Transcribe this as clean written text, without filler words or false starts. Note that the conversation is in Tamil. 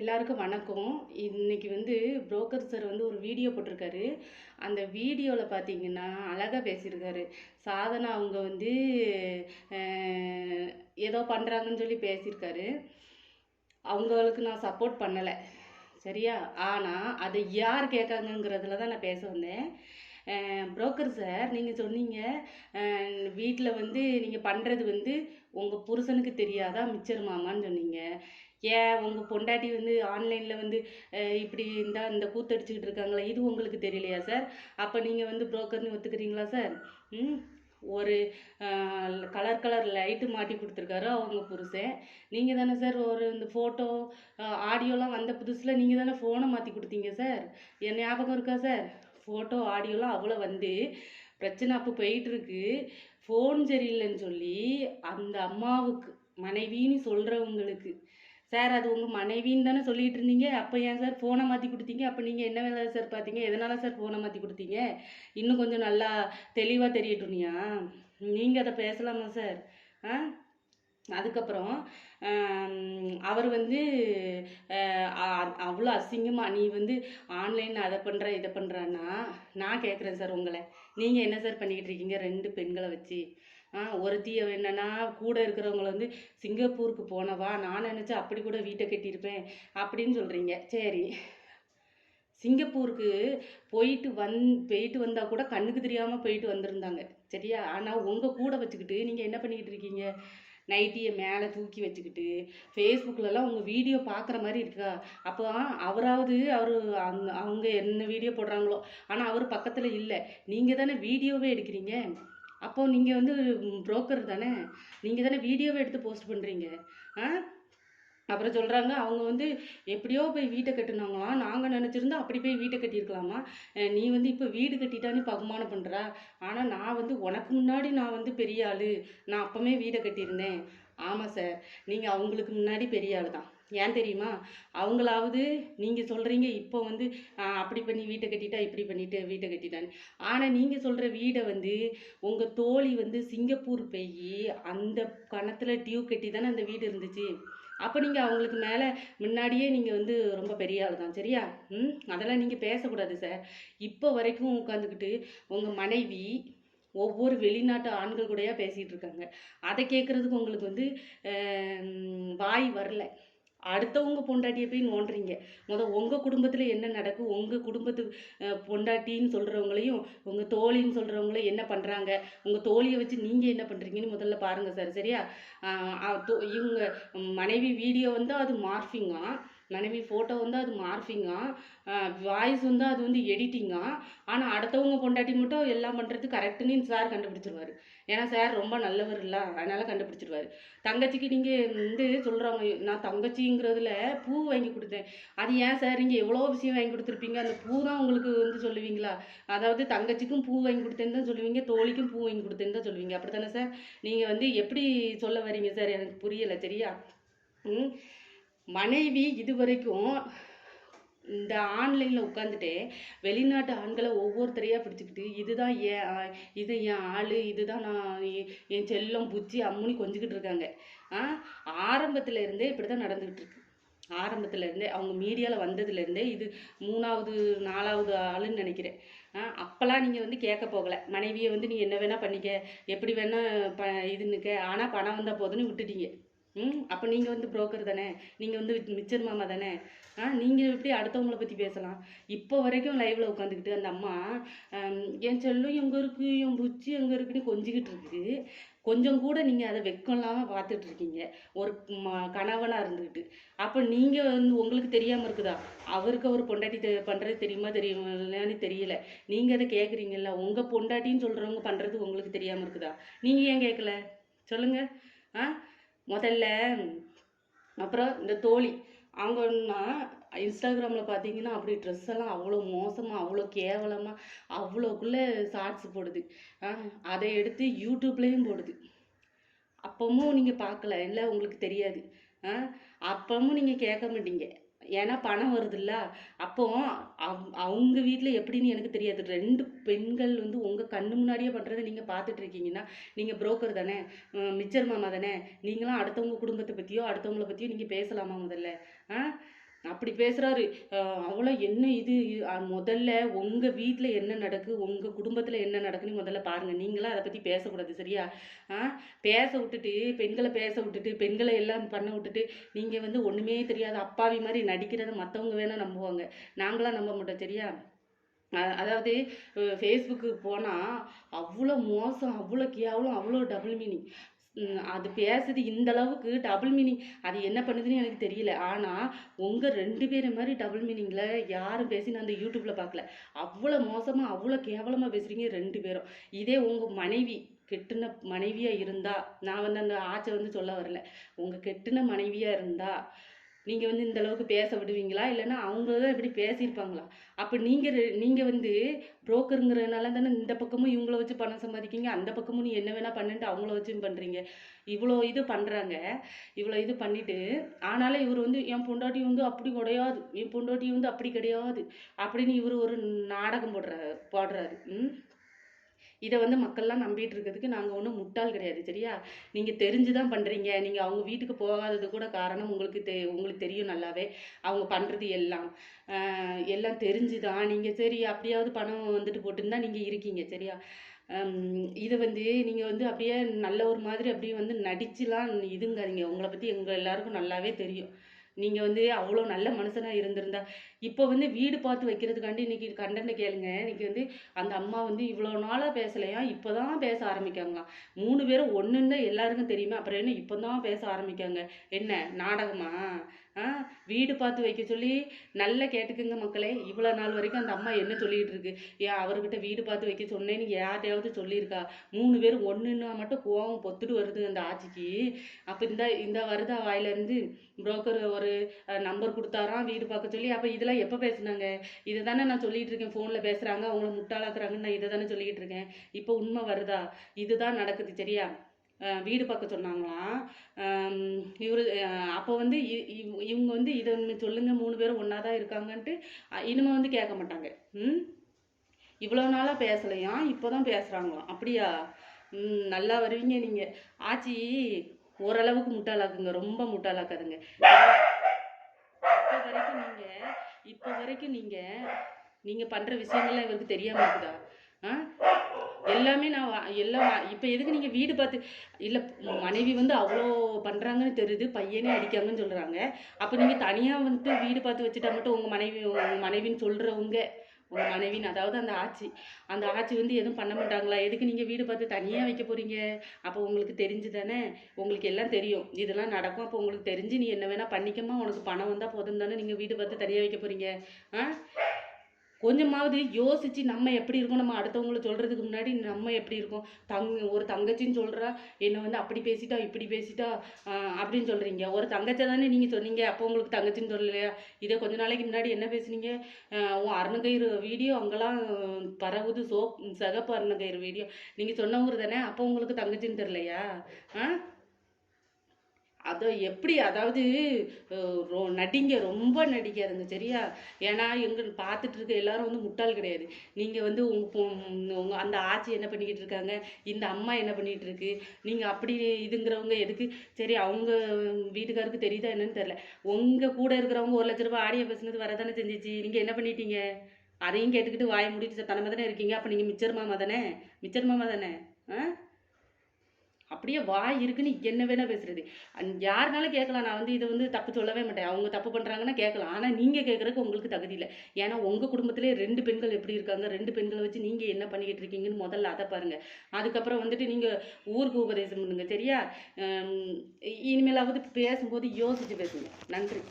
எல்லாருக்கும் வணக்கம். இன்னைக்கு வந்து புரோக்கர் சார் வந்து ஒரு வீடியோ போட்டிருக்காரு. அந்த வீடியோவில் பார்த்தீங்கன்னா அழகாக பேசியிருக்காரு. சாதனா அவங்க வந்து ஏதோ பண்ணுறாங்கன்னு சொல்லி பேசியிருக்காரு. அவங்களுக்கு நான் சப்போர்ட் பண்ணலை, சரியா? ஆனால் அதை யார் கேட்காங்கங்கிறதுல தான் நான் பேச வந்தேன். புரோக்கர் சார், நீங்கள் சொன்னீங்க வீட்டில் வந்து நீங்கள் பண்ணுறது வந்து உங்கள் புருஷனுக்கு தெரியாதா மிச்சர் மாமான்னு சொன்னீங்க. ஏன் உங்கள் பொண்டாட்டி வந்து ஆன்லைனில் வந்து இப்படி இந்த கூத்தடிச்சுக்கிட்டு இருக்காங்களா, இது உங்களுக்கு தெரியலையா சார்? அப்போ நீங்கள் வந்து புரோக்கர்னு ஒத்துக்கிறீங்களா சார்? ஒரு கலர் கலர் லைட்டு மாட்டி கொடுத்துருக்காரு அவங்க புருஷன். நீங்கள் தானே சார் ஒரு இந்த ஃபோட்டோ ஆடியோலாம் வந்த புதுசில் நீங்கள் தானே ஃபோனை மாற்றி கொடுத்தீங்க சார்? என் ஞாபகம் இருக்கா சார்? ஃபோட்டோ ஆடியோலாம் அவ்வளோ வந்து பிரச்சனை அப்போ போயிட்டுருக்கு. ஃபோன் சரியில்லைன்னு சொல்லி அந்த அம்மாவுக்கு மனைவின்னு சொல்கிறவங்களுக்கு, சார் அது உங்கள் மனைவின்னு தானே சொல்லிகிட்டு இருந்தீங்க, அப்போ ஏன் சார் ஃபோனை மாற்றி கொடுத்தீங்க? அப்போ நீங்கள் என்ன வேலை சார் பார்த்தீங்க? எதனால சார் ஃபோனை மாற்றி கொடுத்தீங்க? இன்னும் கொஞ்சம் நல்லா தெளிவாக தெரியட்டும்னியா நீங்கள் அதை பேசலாமா சார்? அதுக்கப்புறம் அவர் வந்து அவ்வளோ அசிங்கமாக நீ வந்து ஆன்லைனில் அதை பண்ணுற இதை பண்ணுறான்னா நான் கேட்குறேன் சார், உங்களை நீங்கள் என்ன சார் பண்ணிக்கிட்டு இருக்கீங்க 2 பெண்களை வச்சு? ஒருத்தி என்னன்னா கூட இருக்கிறவங்கள வந்து சிங்கப்பூருக்கு போனவா, நான் நினச்சா அப்படி கூட வீட்டை கட்டியிருப்பேன் அப்படின்னு சொல்கிறீங்க. சரி, சிங்கப்பூருக்கு போயிட்டு வந்தால் கூட கண்ணுக்கு தெரியாமல் போயிட்டு வந்திருந்தாங்க, சரியா? ஆனால் உங்கள் கூட வச்சுக்கிட்டு நீங்கள் என்ன பண்ணிக்கிட்டு இருக்கீங்க? நைட்டியை மேலே தூக்கி வச்சுக்கிட்டு ஃபேஸ்புக்கிலலாம் உங்கள் வீடியோ பார்க்குற மாதிரி இருக்கா? அப்போ அவர் அவங்க என்ன வீடியோ போடுறாங்களோ, ஆனால் அவர் பக்கத்தில் இல்லை, நீங்கள் தானே வீடியோவே எடுக்கிறீங்க. அப்போ நீங்கள் வந்து புரோக்கர் தானே, நீங்கள் தானே வீடியோவை எடுத்து போஸ்ட் பண்ணுறீங்க. அப்புறம் சொல்கிறாங்க அவங்க வந்து எப்படியோ போய் வீட்டை கட்டினாங்களாம், நாங்கள் நினச்சிருந்தா அப்படி போய் வீட்டை கட்டியிருக்கலாமா, நீ வந்து இப்போ வீடு கட்டிட்டான்னு பகுமானம் பண்ணுறா, ஆனால் நான் வந்து உனக்கு முன்னாடி நான் வந்து பெரிய ஆள், நான் அப்போவே வீடை கட்டியிருந்தேன். ஆமாம் சார், நீங்கள் அவங்களுக்கு முன்னாடி பெரிய ஆள் தான். ஏன் தெரியுமா? அவங்களாவது நீங்கள் சொல்கிறீங்க இப்போ வந்து அப்படி பண்ணி வீட்டை கட்டிட்டா, இப்படி பண்ணிட்டு வீட்டை கட்டிட்டான்னு. ஆனால் நீங்கள் சொல்கிற வீடை வந்து உங்கள் தோழி வந்து சிங்கப்பூர் போய் அந்த கணத்தில் டியூப் கட்டி தானே அந்த வீடு இருந்துச்சு. அப்போ நீங்கள் அவங்களுக்கு மேலே முன்னாடியே நீங்கள் வந்து ரொம்ப பெரிய ஆள் தான், சரியா? அதெல்லாம் நீங்கள் பேசக்கூடாது சார். இப்போ வரைக்கும் உட்காந்துக்கிட்டு உங்கள் மனைவி ஒவ்வொரு வெளிநாட்டு ஆண்கள் கூடயா பேசிகிட்டு இருக்காங்க. அதை கேட்குறதுக்கு உங்களுக்கு வந்து வாய் வரல. அடுத்தவங்க பொண்டாட்டியை போய் நோண்டுறீங்க. உங்கள் குடும்பத்தில் என்ன நடக்கும், உங்கள் குடும்பத்து பொண்டாட்டின்னு சொல்கிறவங்களையும் உங்கள் தோழின்னு சொல்கிறவங்களையும் என்ன பண்ணுறாங்க, உங்கள் தோழியை வச்சு நீங்கள் என்ன பண்ணுறீங்கன்னு முதல்ல பாருங்கள் சார், சரியா? இவங்க மனைவி வீடியோ வந்து அது மார்ஃபிங்கா, மனைவி ஃபோட்டோ வந்து அது மார்ஃபிங்கா, வாய்ஸ் வந்து அது வந்து எடிட்டிங்கா. ஆனால் அடுத்தவங்க பொண்டாட்டி மட்டும் எல்லாம் பண்ணுறது கரெக்டுன்னு சார் கண்டுபிடிச்சிருவார். ஏன்னா சார் ரொம்ப நல்லவர் இல்லை, அதனால் கண்டுபிடிச்சிருவார். தங்கச்சிக்கு நீங்கள் வந்து சொல்கிறவங்க, நான் தங்கச்சிங்கிறதுல பூ வாங்கி கொடுத்தேன், அது ஏன் சார் நீங்கள் எவ்வளோ விஷயம் வாங்கி கொடுத்துருப்பீங்க, அந்த பூ தான் உங்களுக்கு வந்து சொல்லுவீங்களா? அதாவது தங்கச்சிக்கும் பூ வாங்கி கொடுத்தேன்னு தான் சொல்லுவீங்க, தோழிக்கும் பூ வாங்கி கொடுத்தேன்னு தான் சொல்லுவீங்க, அப்படி தானே சார்? நீங்கள் வந்து எப்படி சொல்ல வரீங்க சார்? எனக்கு புரியலை, சரியா? மனைவி இது வரைக்கும் இந்த ஆன்லைனில் உட்காந்துட்டு வெளிநாட்டு ஆண்களை ஒவ்வொருத்தரையாக பிடிச்சிக்கிட்டு இதுதான் இது என் ஆள், இதுதான் நான் என் செல்லம் புச்சி அம்முனி கொஞ்சிக்கிட்டு இருக்காங்க. ஆரம்பத்தில் இருந்தே இப்படி தான் நடந்துக்கிட்டு இருக்கு. ஆரம்பத்துலேருந்தே அவங்க மீடியாவில் வந்ததுலேருந்தே இது 3வது 4வது ஆளுன்னு நினைக்கிறேன். அப்போல்லாம் நீங்கள் வந்து கேட்க போகலை, மனைவியை வந்து நீ என்ன வேணால் பண்ணிக்க, எப்படி வேணால் இதுன்னுக்க, ஆனால் பணம் வந்தால் போதுன்னு விட்டுட்டீங்க. அப்போ நீங்கள் வந்து புரோக்கர் தானே, நீங்கள் வந்து மிச்சர் மாமா தானே. நீங்கள் எப்படி அடுத்தவங்கள பற்றி பேசலாம்? இப்போ வரைக்கும் லைவில் உட்காந்துக்கிட்டு அந்த அம்மா என் செல்லும் எங்கே இருக்குது, என் புச்சி எங்கே இருக்குன்னு கொஞ்சிக்கிட்டு இருக்குது. கொஞ்சம் கூட நீங்கள் அதை வெக்கம் இல்லாமல் பார்த்துட்ருக்கீங்க ஒரு கணவனாக இருந்துக்கிட்டு. அப்போ நீங்கள் வந்து உங்களுக்கு தெரியாமல் இருக்குதா? அவருக்கு அவர் பொண்டாட்டி பண்ணுறது தெரியுமா தெரியுமான்னு தெரியல. நீங்கள் அதை கேட்குறீங்கல்ல, உங்கள் பொண்டாட்டின்னு சொல்கிறவங்க பண்ணுறது உங்களுக்கு தெரியாமல் இருக்குதா? நீங்கள் ஏன் கேட்கல சொல்லுங்கள்? முதல்ல அப்புறம் இந்த தோழி அவங்கன்னா இன்ஸ்டாகிராமில் பார்த்தீங்கன்னா அப்படி ட்ரெஸ் எல்லாம் அவ்வளோ மோசமாக, அவ்வளோ கேவலமாக, அவ்வளோக்குள்ளே ஷார்ட்ஸ் போடுது. அதை எடுத்து யூடியூப்லேயும் போடுது. அப்பவும் நீங்கள் பார்க்கல, இல்லை உங்களுக்கு தெரியாது. அப்பவும் நீங்கள் கேட்க மாட்டீங்க, ஏன்னா பணம் வருதுல்ல. அப்போ அவங்க வீட்டில் எப்படின்னு எனக்கு தெரியாது. 2 பெண்கள் வந்து உங்கள் கண்ணு முன்னாடியே பண்ணுறதை நீங்கள் பார்த்துட்டு இருக்கீங்கன்னா நீங்கள் புரோக்கர் தானே, மிச்சர் மாமா தானே. நீங்களாம் அடுத்தவங்க குடும்பத்தை பற்றியோ அடுத்தவங்கள பற்றியோ நீங்கள் பேசலாமா முதல்ல? அப்படி பேசுறாரு. அவ்வளோ என்ன இது முதல்ல உங்க வீட்ல என்ன நடக்கு, உங்க குடும்பத்துல என்ன நடக்குன்னு முதல்ல பாருங்க. நீங்களாம் அதை பத்தி பேசக்கூடாது சரியா? ஆ பேச விட்டுட்டு, பெண்களை பேச விட்டுட்டு, பெண்களை எல்லாம் பண்ண விட்டுட்டு, நீங்க வந்து ஒண்ணுமே தெரியாத அப்பாவி மாதிரி நடிக்கிறத மத்தவங்க வேணா நம்புவாங்க. நாங்களாம் நம்ப மாட்டோம் சரியா? அதாவது ஃபேஸ்புக்கு போனா அவ்வளோ மோசம், அவ்வளோ கேவலம், அவ்வளோ டபுள் மீனிங். அது பேசுது இந்த அளவுக்கு டபுள் மீனிங். அது என்ன பண்ணுதுன்னு எனக்கு தெரியல. ஆனா உங்க 2 பேரை மாதிரி டபுள் மீனிங்ல யாரும் பேசி நான் அந்த யூடியூப்ல பார்க்கல. அவ்வளோ மோசமா, அவ்வளோ கேவலமா பேசுறீங்க 2 பேரும். இதே உங்க மனைவி கெட்டுன மனைவியா இருந்தா, நான் வந்து அந்த ஆச்சை வந்து சொல்ல வரல. உங்க கெட்டுன மனைவியா இருந்தா நீங்க வந்து இந்த அளவுக்கு பேச விடுவீங்களா? இல்லைன்னா அவங்க தான் இப்படி பேசியிருப்பாங்களா? அப்ப நீங்க வந்து புரோக்கருங்கிறதுனால தானே இந்த பக்கமும் இவங்கள வச்சு பணம் சம்பாதிக்கீங்க, அந்த பக்கமும் நீ என்ன வேணா பண்ணுன்ட்டு அவங்கள வச்சும் பண்றீங்க. இவ்வளோ இது பண்றாங்க. இவ்வளோ இது பண்ணிட்டு, ஆனாலும் இவர் வந்து என் பொண்டாட்டி வந்து அப்படி கிடையாது, என் பொண்டாட்டி வந்து அப்படி கிடையாது அப்படின்னு இவர் ஒரு நாடகம் போடுறாரு. இதை வந்து மக்கள்லாம் நம்பிட்டு இருக்கிறதுக்கு நாங்கள் ஒன்றும் முட்டாள் கிடையாது சரியா? நீங்கள் தெரிஞ்சு தான் பண்ணுறீங்க. நீங்கள் அவங்க வீட்டுக்கு போகாதது கூட காரணம் உங்களுக்கு தெரியும் நல்லாவே. அவங்க பண்ணுறது எல்லாம் எல்லாம் தெரிஞ்சு தான் நீங்கள் சரி அப்படியாவது பணம் வந்துட்டு போட்டுன்னு தான் நீங்கள் இருக்கீங்க சரியா? இதை வந்து நீங்கள் வந்து அப்படியே நல்ல ஒரு மாதிரி அப்படியே வந்து நடிச்சுலாம் இதுங்காதீங்க. உங்களை பற்றி எங்கள் எல்லாருக்கும் நல்லாவே தெரியும். நீங்கள் வந்து அவ்வளோ நல்ல மனுஷனாக இருந்திருந்தா இப்போ வந்து வீடு பார்த்து வைக்கிறதுக்காண்டி இன்னைக்கு கண்டென்ட் கேளுங்க. இன்னைக்கு வந்து அந்த அம்மா வந்து இவ்வளோ நாளாக பேசலையா, இப்போ தான் பேச ஆரம்பிக்காங்களாம். 3 பேரும் ஒன்றுன்னு தான் எல்லாருக்கும் தெரியுமா, அப்புறம் என்ன இப்போ தான் பேச ஆரம்பிக்காங்க? என்ன நாடகமா? வீடு பார்த்து வைக்க சொல்லி நல்லா கேட்டுக்குங்க மக்களே. இவ்வளோ நாள் வரைக்கும் அந்த அம்மா என்ன சொல்லிகிட்டு இருக்கு? ஏன் அவர்கிட்ட வீடு பார்த்து வைக்க சொன்னேன்னு யார்ட்டையாவது சொல்லியிருக்கா? 3 பேரும் ஒன்றுன்னா மட்டும் கோவம் பொத்துட்டு வருது அந்த ஆட்சிக்கு. அப்போ இந்த வருதா வாயிலேருந்து புரோக்கர் ஒரு நம்பர் கொடுத்தாராம் வீடு பார்க்க சொல்லி. அப்போ இதெல்லாம் எப்போ பேசுனாங்க? இதை தானே நான் சொல்லிகிட்டு இருக்கேன். ஃபோனில் பேசுகிறாங்க, அவங்கள முட்டாளாக்குறாங்கன்னு நான் இதை தானே சொல்லிக்கிட்டு இருக்கேன். இப்போ உண்மை வருதா? இதுதான் நடக்குது சரியா? வீடு பார்க்க சொன்னாங்களாம். இவர் அப்போ வந்து இவங்க வந்து இதை சொல்லுங்க 3 பேரும் ஒன்றா தான் இருக்காங்கன்ட்டு இனிமே வந்து கேட்க மாட்டாங்க. இவ்வளோ நாளாக பேசலையாம், இப்போ தான் பேசுகிறாங்களாம். அப்படியா? நல்லா வருவீங்க நீங்கள். ஆச்சி ஓரளவுக்கு முட்டாளாக்குங்க, ரொம்ப முட்டாளாக்காதுங்க. இப்போ வரைக்கும் நீங்கள் பண்ணுற விஷயங்கள்லாம் இவருக்கு தெரியாமல் இருக்குதா? எல்லாமே எல்லாம் இப்போ எதுக்கு நீங்கள் வீடு பார்த்து இல்லை மனைவி வந்து அவ்வளோ பண்ணுறாங்கன்னு தெரியுது, பையனே அடிக்காங்கன்னு சொல்கிறாங்க. அப்போ நீங்கள் தனியாக வந்துட்டு வீடு பார்த்து வச்சுட்டா மட்டும் உங்கள் மனைவின்னு சொல்கிறவங்க உங்கள் மனைவின்னு, அதாவது அந்த ஆட்சி வந்து எதுவும் பண்ண மாட்டாங்களா? எதுக்கு நீங்கள் வீடு பார்த்து தனியாக வைக்க போகிறீங்க? அப்போ உங்களுக்கு தெரிஞ்சு தானே, உங்களுக்கு எல்லாம் தெரியும் இதெல்லாம் நடக்கும். அப்போ உங்களுக்கு தெரிஞ்சு நீ என்ன வேணால் பண்ணிக்கமா, உனக்கு பணம் வந்தால் போதும் தானே நீங்கள் வீடு பார்த்து தனியாக வைக்க போகிறீங்க? கொஞ்சமாவது யோசிச்சு நம்ம எப்படி இருக்கோம், நம்ம அடுத்தவங்கள சொல்கிறதுக்கு முன்னாடி நம்ம எப்படி இருக்கோம்? ஒரு தங்கச்சின்னு சொல்கிறா என்னை வந்து அப்படி பேசிட்டா இப்படி பேசிட்டா அப்படின்னு சொல்கிறீங்க. ஒரு தங்கச்சை தானே நீங்கள் சொன்னீங்க, அப்போ உங்களுக்கு தங்கச்சின்னு சொல்லலையா? இதே கொஞ்ச நாளைக்கு முன்னாடி என்ன பேசுனீங்க? உன் அருணகயிறு வீடியோ அங்கெல்லாம் பரவுது, சிகப்பு அருணகயிறு வீடியோ நீங்கள் சொன்னவங்க தானே, அப்போ உங்களுக்கு தங்கச்சின்னு தெரியலையா? அதை எப்படி, அதாவது நடிங்க, ரொம்ப நடிக்காதுங்க சரியா? ஏன்னா பார்த்துட்டு இருக்க எல்லாரும் வந்து முட்டாள் கிடையாது. நீங்கள் வந்து உங்கள் அந்த ஆட்சி என்ன பண்ணிக்கிட்டு இருக்காங்க, இந்த அம்மா என்ன பண்ணிகிட்டு இருக்கு, நீங்கள் அப்படி இதுங்கிறவங்க எதுக்கு? சரி அவங்க வீட்டுக்காருக்கு தெரியுதா என்னன்னு தெரில. உங்கள் கூட இருக்கிறவங்க 1 லட்ச ரூபாய் ஆடியோ பேசுனது வரதானே செஞ்சிச்சு. நீங்கள் என்ன பண்ணிட்டீங்க? அதையும் கேட்டுக்கிட்டு வாயை முடிச்சு தனமா தானே இருக்கீங்க. அப்போ நீங்கள் மிச்சர் மாமா தானே? அப்படியே வாய் இருக்குன்னு என்ன வேணா பேசுறது. யாருனாலும் கேட்கலாம். நான் வந்து இதை வந்து தப்பு சொல்லவே மாட்டேன். அவங்க தப்பு பண்ணுறாங்கன்னா கேட்கலாம். ஆனால் நீங்கள் கேட்குறதுக்கு உங்களுக்கு தகுதி இல்லை. ஏன்னா உங்கள் குடும்பத்திலே 2 பெண்கள் எப்படி இருக்காங்க, 2 பெண்களை வச்சு நீங்கள் என்ன பண்ணிக்கிட்டு இருக்கீங்கன்னு முதல்ல அதை பாருங்கள். அதுக்கப்புறம் வந்துட்டு நீங்கள் ஊருக்கு உபதேசம் பண்ணுங்க சரியா? இனிமேலாவது பேசும்போது யோசிச்சு பேசுங்க. நன்றி.